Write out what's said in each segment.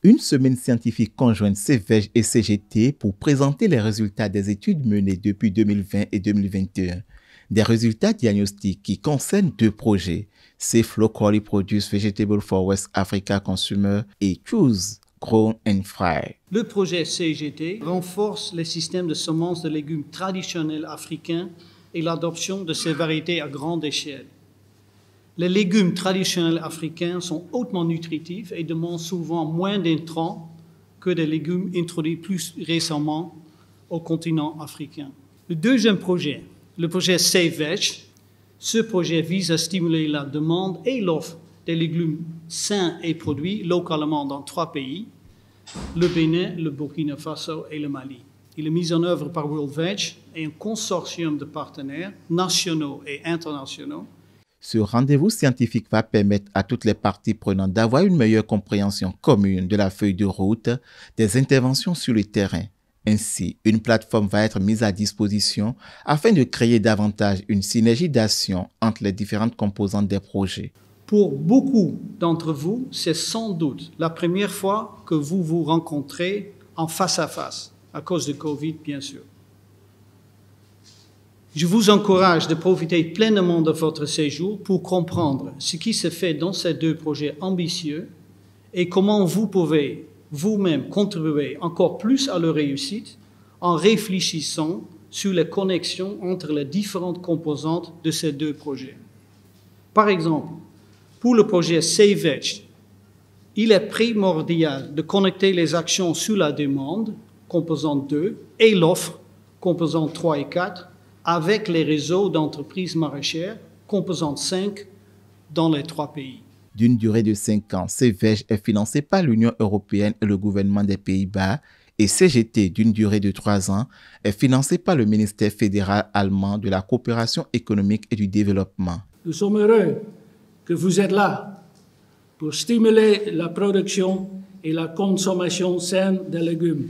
Une semaine scientifique conjointe CVEJ et CGT pour présenter les résultats des études menées depuis 2020 et 2021. Des résultats diagnostiques qui concernent deux projets, Safe Locally Produced Vegetable for West Africa Consumer et Choose Grown and Fry. Le projet CGT renforce les systèmes de semences de légumes traditionnels africains et l'adoption de ces variétés à grande échelle. Les légumes traditionnels africains sont hautement nutritifs et demandent souvent moins d'intrants que des légumes introduits plus récemment au continent africain. Le deuxième projet, le projet CVEJ, ce projet vise à stimuler la demande et l'offre des légumes sains et produits localement dans 3 pays, le Bénin, le Burkina Faso et le Mali. Il est mis en œuvre par World Veg et un consortium de partenaires nationaux et internationaux. Ce rendez-vous scientifique va permettre à toutes les parties prenantes d'avoir une meilleure compréhension commune de la feuille de route des interventions sur le terrain. Ainsi, une plateforme va être mise à disposition afin de créer davantage une synergie d'action entre les différentes composantes des projets. Pour beaucoup d'entre vous, c'est sans doute la première fois que vous vous rencontrez en face à face, à cause de Covid, bien sûr. Je vous encourage de profiter pleinement de votre séjour pour comprendre ce qui se fait dans ces deux projets ambitieux et comment vous pouvez vous-même contribuer encore plus à leur réussite en réfléchissant sur les connexions entre les différentes composantes de ces deux projets. Par exemple, pour le projet CVEJ, il est primordial de connecter les actions sur la demande, composante 2, et l'offre, composante 3 et 4, avec les réseaux d'entreprises maraîchères, composante 5, dans les 3 pays. D'une durée de 5 ans, CVEJ est financé par l'Union européenne et le gouvernement des Pays-Bas et CGT, d'une durée de 3 ans, est financé par le ministère fédéral allemand de la coopération économique et du développement. Nous sommes heureux que vous êtes là pour stimuler la production et la consommation saine des légumes,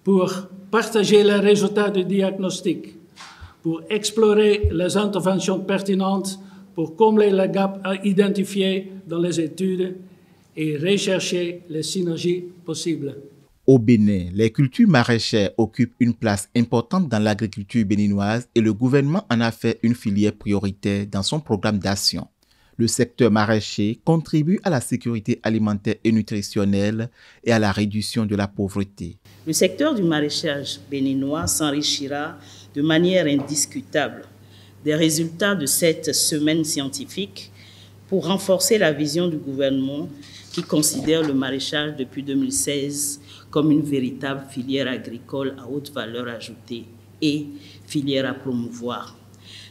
pour partager les résultats du diagnostic, pour explorer les interventions pertinentes, pour combler les gaps identifiés dans les études et rechercher les synergies possibles. Au Bénin, les cultures maraîchères occupent une place importante dans l'agriculture béninoise et le gouvernement en a fait une filière prioritaire dans son programme d'action. Le secteur maraîcher contribue à la sécurité alimentaire et nutritionnelle et à la réduction de la pauvreté. Le secteur du maraîchage béninois s'enrichira de manière indiscutable des résultats de cette semaine scientifique pour renforcer la vision du gouvernement qui considère le maraîchage depuis 2016 comme une véritable filière agricole à haute valeur ajoutée et filière à promouvoir.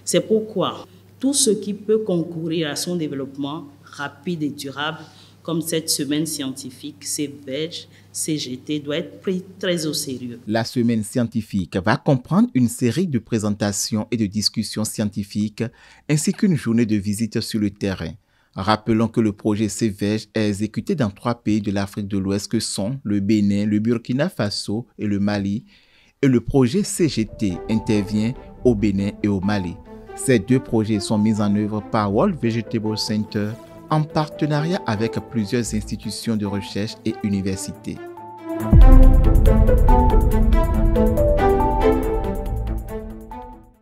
C'est pourquoi tout ce qui peut concourir à son développement rapide et durable, comme cette semaine scientifique CVEJ, CGT, doit être pris très au sérieux. La semaine scientifique va comprendre une série de présentations et de discussions scientifiques, ainsi qu'une journée de visite sur le terrain. Rappelons que le projet CVEJ est exécuté dans 3 pays de l'Afrique de l'Ouest que sont le Bénin, le Burkina Faso et le Mali, et le projet CGT intervient au Bénin et au Mali. Ces 2 projets sont mis en œuvre par World Vegetable Center en partenariat avec plusieurs institutions de recherche et universités.